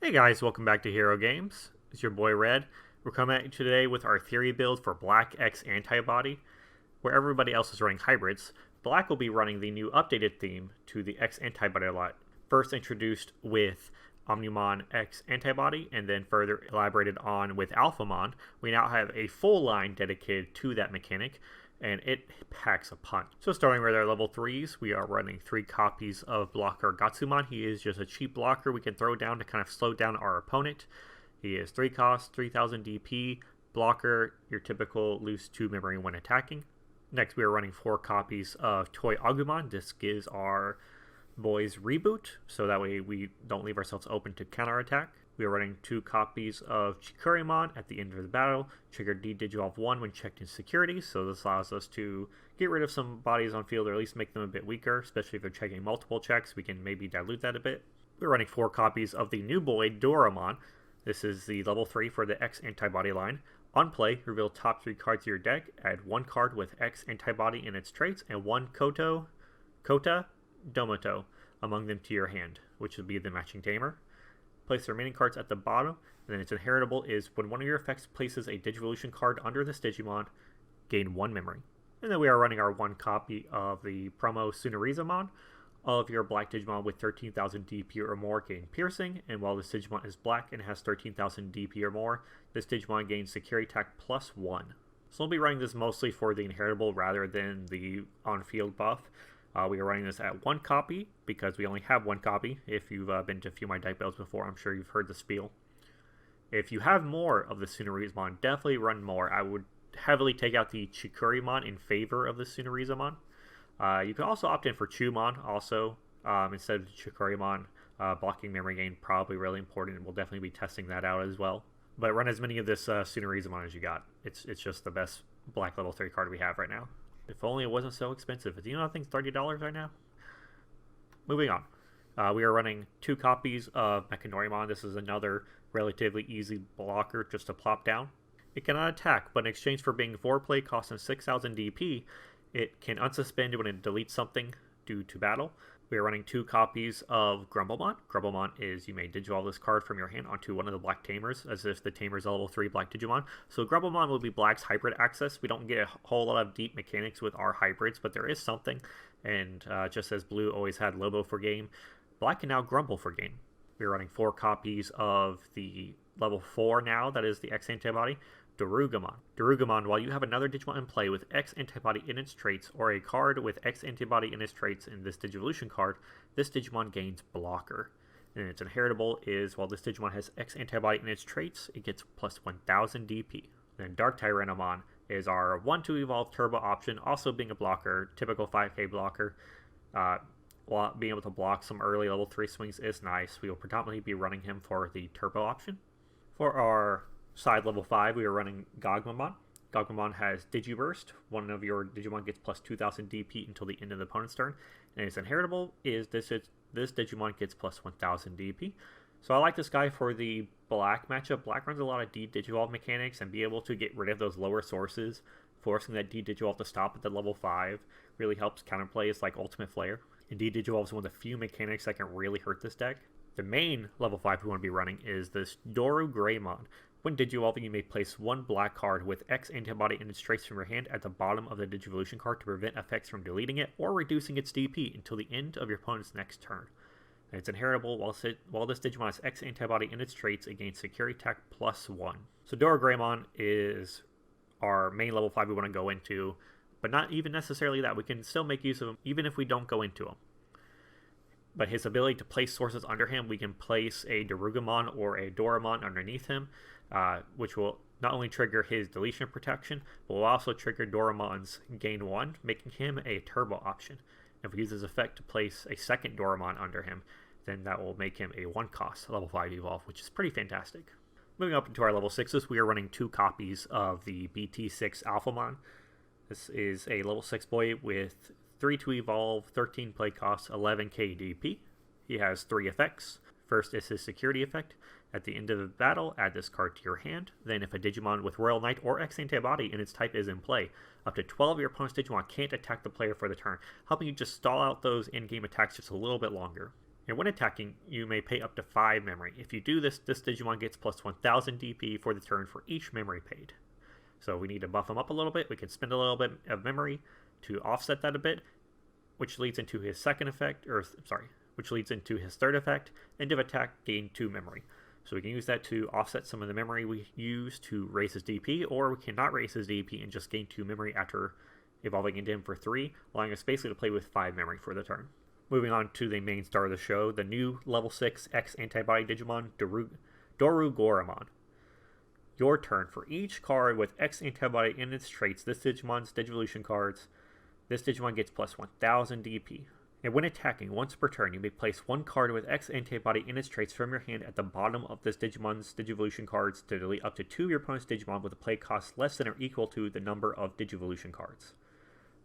Hey guys, welcome back to Hero Games. It's your boy Red. We're coming at you today with our theory build for Black X-Antibody. Where everybody else is running hybrids, Black will be running the new updated theme to the X-Antibody lot. First introduced with Omnimon X-Antibody and then further elaborated on with Alphamon. We now have a full line dedicated to that mechanic, and it packs a punch. So starting with our level 3s, we are running 3 copies of blocker Gatsumon. He is just a cheap blocker we can throw down to kind of slow down our opponent. He is 3 cost, 3000 DP, blocker, your typical lose 2 memory when attacking. Next we are running 4 copies of Toy Agumon. This gives our boys reboot, so that way we don't leave ourselves open to counterattack. We are running 2 copies of Chikurimon at the end of the battle. Trigger D-Digivolve 1 when checked in security, so this allows us to get rid of some bodies on field or at least make them a bit weaker, especially if they're checking multiple checks. We can maybe dilute that a bit. We're running 4 copies of the new boy Dorumon. This is the level 3 for the X-Antibody line. On play, reveal top 3 cards of your deck, add 1 card with X-Antibody in its traits, and 1 Kota, Domoto among them to your hand, which will be the matching tamer. Place the remaining cards at the bottom, and then its inheritable is when one of your effects places a Digivolution card under this Digimon, gain 1 memory. And then we are running our 1 copy of the promo Tsunarizamon. All of your black Digimon with 13,000 DP or more gain piercing, and while this Digimon is black and has 13,000 DP or more, this Digimon gains security attack plus 1. So we'll be running this mostly for the inheritable rather than the on-field buff. We are running this at 1 copy because we only have 1 copy. If you've been to a few of my deck builds before, I'm sure you've heard the spiel. If you have more of the Tsunarizamon, definitely run more. I would heavily take out the Chikurimon in favor of the Tsunarizamon. You can also opt in for Chumon also instead of Chikurimon. Blocking memory gain probably really important, and we'll definitely be testing that out as well. But run as many of this Tsunarizamon as you got. It's just the best black level 3 card we have right now. If only it wasn't so expensive. Do you know I think $30 right now? Moving on. We are running 2 copies of Mechanorimon. This is another relatively easy blocker just to plop down. It cannot attack, but in exchange for being 4 play costing 6,000 DP, it can unsuspend when it deletes something due to battle. We are running 2 copies of Grumblemon. Grumblemon is you may Digivolve this card from your hand onto one of the black tamers, as if the tamer is a level 3 black Digimon. So Grumblemon will be black's hybrid access. We don't get a whole lot of deep mechanics with our hybrids, but there is something. And just as blue always had Lobo for game, black can now Grumble for game. We are running 4 copies of the level 4 now, that is the X-Antibody. Dorumon. Dorumon, while you have another Digimon in play with X-Antibody in its traits, or a card with X-Antibody in its traits in this Digivolution card, this Digimon gains blocker. And its inheritable is, while this Digimon has X-Antibody in its traits, it gets plus 1000 DP. Then Dark Tyrannomon is our 1-2 evolve turbo option, also being a blocker, typical 5k blocker. While being able to block some early level 3 swings is nice. We will predominantly be running him for the turbo option. For our side level 5, we are running Gogmamon. Gogmamon has Digiburst. One of your Digimon gets plus 2000 DP until the end of the opponent's turn. And its inheritable is this Digimon gets plus 1000 DP. So I like this guy for the black matchup. Black runs a lot of D-Digivolve mechanics, and be able to get rid of those lower sources, forcing that D-Digivolve to stop at the level 5, really helps counterplays like Ultimate Flare. And D-Digivolve is one of the few mechanics that can really hurt this deck. The main level 5 we want to be running is this Dorumon. When Digivolving, you may place 1 black card with X-Antibody in its traits from your hand at the bottom of the Digivolution card to prevent effects from deleting it or reducing its DP until the end of your opponent's next turn. And it's inheritable. While this Digimon has X-Antibody in its traits, it gains security attack plus 1. So Dorumon is our main level 5 we want to go into, but not even necessarily that. We can still make use of him even if we don't go into him. But his ability to place sources under him, we can place a Dorumon or a Dorumon underneath him, which will not only trigger his deletion protection, but will also trigger Dorumon's gain 1, making him a turbo option. If we use his effect to place a second Dorumon under him, then that will make him a 1 cost level 5 evolve, which is pretty fantastic. Moving up into our level 6s, we are running 2 copies of the BT7 Alphamon. This is a level 6 boy with 3 to evolve, 13 play cost, 11k DP. He has 3 effects. First is his security effect. At the end of the battle, add this card to your hand. Then if a Digimon with Royal Knight or X-Antibody in its type is in play, up to 12 of your opponent's Digimon can't attack the player for the turn, helping you just stall out those in-game attacks just a little bit longer. And when attacking, you may pay up to 5 memory. If you do this, this Digimon gets plus 1000 DP for the turn for each memory paid. So we need to buff him up a little bit. We can spend a little bit of memory to offset that a bit, which leads into his second effect, which leads into his third effect, end of attack, gain 2 memory. So we can use that to offset some of the memory we use to raise his DP, or we cannot raise his DP and just gain 2 memory after evolving into him for 3, allowing us basically to play with 5 memory for the turn. Moving on to the main star of the show, the new level 6 X-Antibody Digimon, Dorumon. Your turn. For each card with X-Antibody in its traits, this Digimon's Digivolution cards, this Digimon gets plus 1000 DP. And when attacking, once per turn, you may place 1 card with X-Antibody in its traits from your hand at the bottom of this Digimon's Digivolution cards to delete up to 2 of your opponent's Digimon with a play cost less than or equal to the number of Digivolution cards.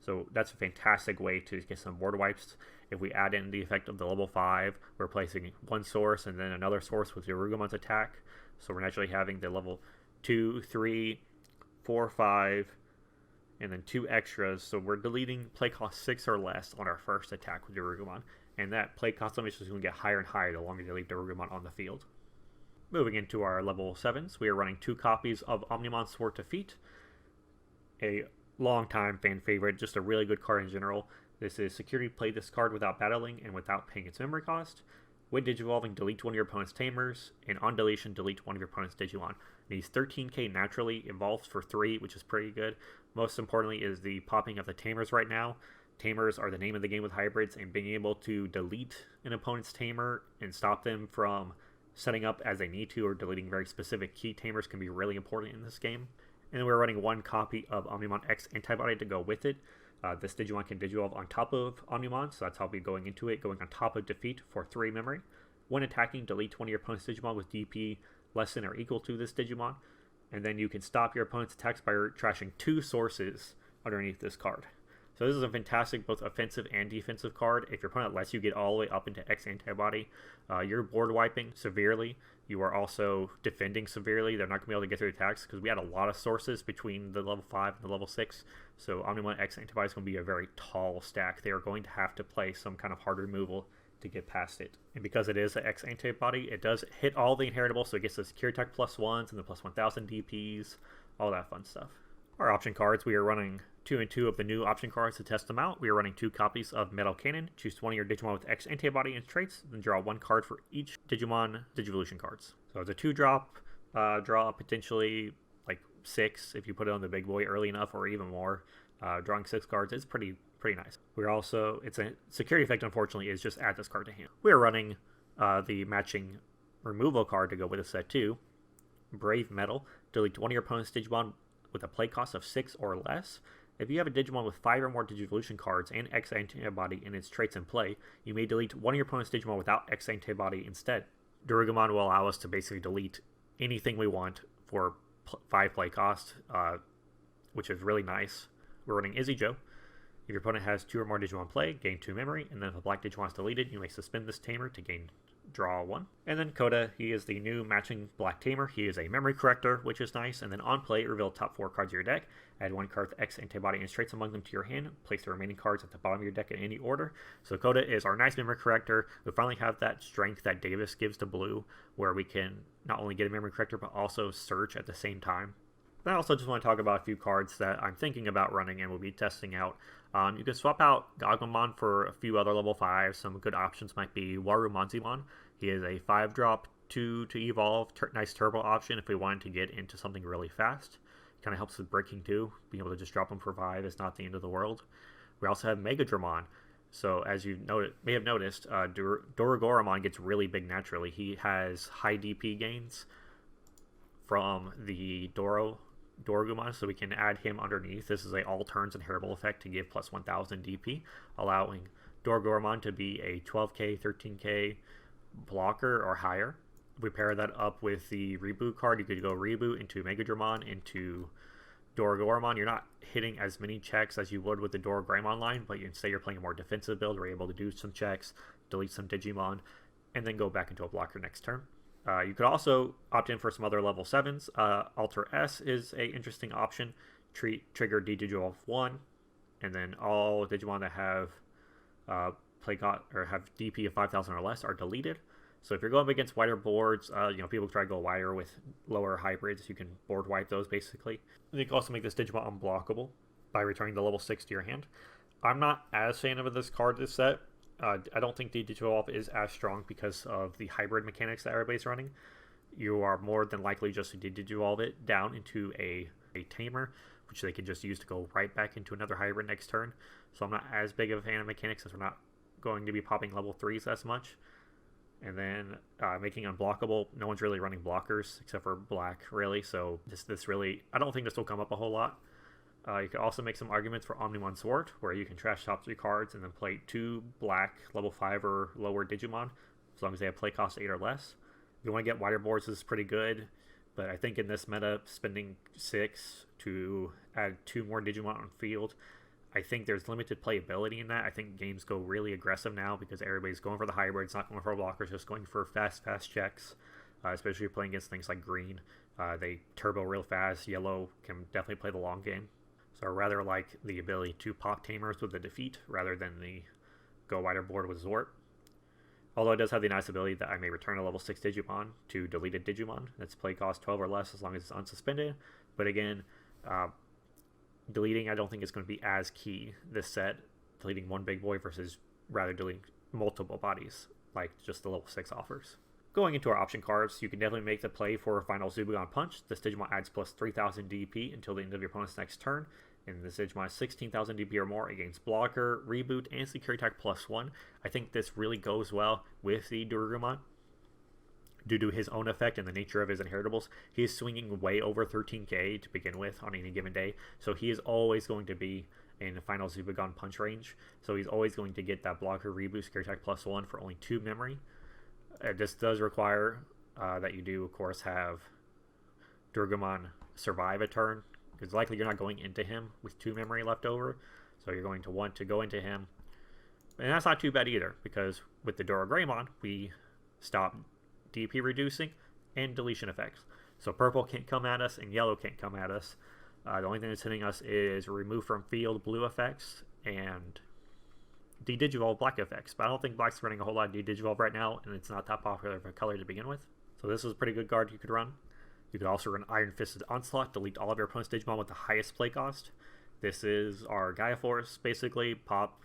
So that's a fantastic way to get some board wipes. If we add in the effect of the level 5, we're placing 1 source and then another source with Dorumon's attack. So we're naturally having the level 2, 3, 4, 5, and then 2 extras. So we're deleting play cost 6 or less on our first attack with Dorumon. And that play cost limit is going to get higher and higher the longer you leave Dorumon on the field. Moving into our level 7s, we are running 2 copies of Omnimon Sword to Feet. A long-time fan favorite, just a really good card in general. This is security. Play this card without battling and without paying its memory cost. When Digivolving, delete 1 of your opponent's Tamers, and on deletion, delete 1 of your opponent's Digimon. These 13k naturally evolves for 3, which is pretty good. Most importantly is the popping of the Tamers right now. Tamers are the name of the game with hybrids, and being able to delete an opponent's Tamer and stop them from setting up as they need to or deleting very specific key Tamers can be really important in this game. And then we're running 1 copy of Omnimon X-Antibody to go with it. This Digimon can Digivolve on top of Omnimon, so that's how we'll be going into it, going on top of Defeat for 3 memory. When attacking, delete 1 of your opponent's Digimon with DP less than or equal to this Digimon, and then you can stop your opponent's attacks by trashing 2 sources underneath this card. So this is a fantastic both offensive and defensive card. If your opponent lets you get all the way up into X-Antibody, you're board wiping severely. You are also defending severely. They're not going to be able to get through attacks because we had a lot of sources between the level 5 and the level 6. So Omnimon X-Antibody is going to be a very tall stack. They are going to have to play some kind of hard removal to get past it. And because it is an X-Antibody, it does hit all the inheritable, so it gets the secure attack +1s and the plus 1000 DPs, all that fun stuff. Our option cards, we are running 2 and 2 of the new option cards to test them out. We are running 2 copies of Metal Cannon. Choose 1 of your Digimon with X-Antibody and traits, then draw 1 card for each Digimon Digivolution cards. So it's a 2-drop, draw potentially like 6 if you put it on the big boy early enough, or even more. Drawing 6 cards is pretty nice. We're also, it's a security effect, unfortunately, is just add this card to hand. We are running the matching removal card to go with a set 2. Brave Metal. Delete 1 of your opponent's Digimon with a play cost of 6 or less. If you have a Digimon with 5 or more Digivolution cards and X-Antibody in its traits in play, you may delete 1 of your opponent's Digimon without X-Antibody instead. Dorumon will allow us to basically delete anything we want for 5 play cost, which is really nice. We're running Izzy Joe. If your opponent has 2 or more Digimon play, gain 2 memory, and then if a black Digimon is deleted, you may suspend this Tamer to gain draw 1. And then Koda, he is the new matching black Tamer. He is a memory corrector, which is nice. And then on play, reveal top 4 cards of your deck. Add 1 card with X-Antibody and traits among them to your hand. Place the remaining cards at the bottom of your deck in any order. So Koda is our nice memory corrector. We finally have that strength that Davis gives to blue, where we can not only get a memory corrector, but also search at the same time. I also just want to talk about a few cards that I'm thinking about running and will be testing out. You can swap out Gagumon for a few other level 5s. Some good options might be Warumanzimon. He is a 5-drop 2 to evolve. Nice turbo option if we wanted to get into something really fast. Kind of helps with breaking too. Being able to just drop him for 5 is not the end of the world. We also have Megadramon. So as you may have noticed, Dorugoromon gets really big naturally. He has high DP gains from the Dorugumon, so we can add him underneath. This is a all turns inheritable effect to give plus 1000 DP, allowing Dorugoromon to be a 12k, 13k blocker or higher. If we pair that up with the reboot card, you could go reboot into Megadramon, into Dorugoromon. You're not hitting as many checks as you would with the Dorugramon line, but instead you're playing a more defensive build. We're able to do some checks, delete some Digimon, and then go back into a blocker next turn. You could also opt in for some other level 7s. Alter S is a interesting option. Trigger D-Digivolve 1, and then all Digimon that have or have DP of 5,000 or less are deleted. So if you're going up against wider boards, people try to go wider with lower hybrids. You can board wipe those basically. And you can also make this Digimon unblockable by returning the level 6 to your hand. I'm not as fan of this card this set. I don't think Digivolve is as strong because of the hybrid mechanics that everybody's running. You are more than likely just to Digivolve it down into a tamer, which they can just use to go right back into another hybrid next turn. So I'm not as big of a fan of mechanics since we're not going to be popping level 3s as much. And then making unblockable, no one's really running blockers except for black, really. So this really, I don't think this will come up a whole lot. You could also make some arguments for Omnimon Sword, where you can trash top 3 cards and then play 2 black level 5 or lower Digimon, as long as they have play cost 8 or less. If you want to get wider boards, this is pretty good. But I think in this meta, spending 6 to add 2 more Digimon on field, I think there's limited playability in that. I think games go really aggressive now because everybody's going for the hybrids, not going for blockers, just going for fast checks, especially if you're playing against things like green. They turbo real fast. Yellow can definitely play the long game. So I rather like the ability to pop tamers with the defeat rather than the go wider board with Zort. Although it does have the nice ability that I may return a level 6 Digimon to deleted Digimon. That's play cost 12 or less as long as it's unsuspended. But again, deleting I don't think is going to be as key this set. Deleting one big boy versus rather deleting multiple bodies like just the level 6 offers. Going into our option cards, you can definitely make the play for Final Zubagon Punch. This Digimon adds plus 3,000 DP until the end of your opponent's next turn. And this Digimon has 16,000 DP or more against Blocker, Reboot, and Security Attack +1. I think this really goes well with the Dorumon due to his own effect and the nature of his inheritables. He is swinging way over 13k to begin with on any given day, so he is always going to be in Final Zubagon Punch range. So he's always going to get that Blocker, Reboot, Security Attack +1 for only 2 memory. This does require that you do, of course, have Dorumon survive a turn, because likely you're not going into him with 2 memory left over, so you're going to want to go into him. And that's not too bad either, because with the Dorogreymon, we stop DP reducing and deletion effects. So purple can't come at us and yellow can't come at us. The only thing that's hitting us is remove from field blue effects and de-Digivolve black effects. But I don't think black's running a whole lot of de-Digivolve right now, and it's not that popular of a color to begin with. So this is a pretty good card you could run. You could also run Iron Fisted Onslaught, delete all of your opponent's Digimon with the highest play cost. This is our Gaia Force, basically. Pop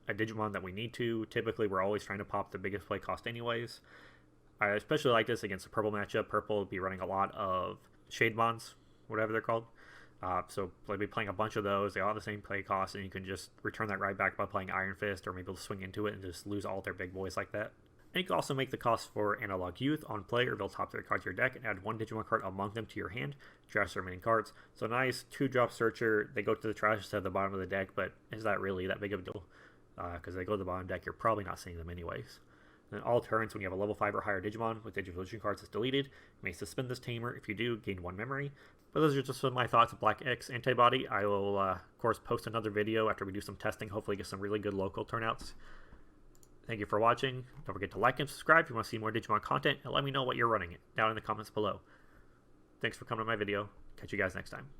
a Digimon that we need to. Typically, we're always trying to pop the biggest play cost anyways. I especially like this against the purple matchup. Purple will be running a lot of Shademons, whatever they're called. So they'll be playing a bunch of those. They all have the same play cost, and you can just return that right back by playing Iron Fist, or maybe they'll swing into it and just lose all their big boys like that. And you can also make the cost for Analog Youth on play, or build top 3 cards to your deck and add 1 Digimon card among them to your hand. Trash the remaining cards. So nice 2-drop Searcher. They go to the trash instead of the bottom of the deck, but is that really that big of a deal? Because they go to the bottom deck, you're probably not seeing them anyways. And then all turns, when you have a level 5 or higher Digimon with Digivolution cards that's deleted, you may suspend this tamer. If you do, gain 1 memory. But those are just some of my thoughts of Black X-Antibody. I will, of course, post another video after we do some testing, hopefully get some really good local turnouts. Thank you for watching. Don't forget to like and subscribe if you want to see more Digimon content, and let me know what you're running down in the comments below. Thanks for coming to my video. Catch you guys next time.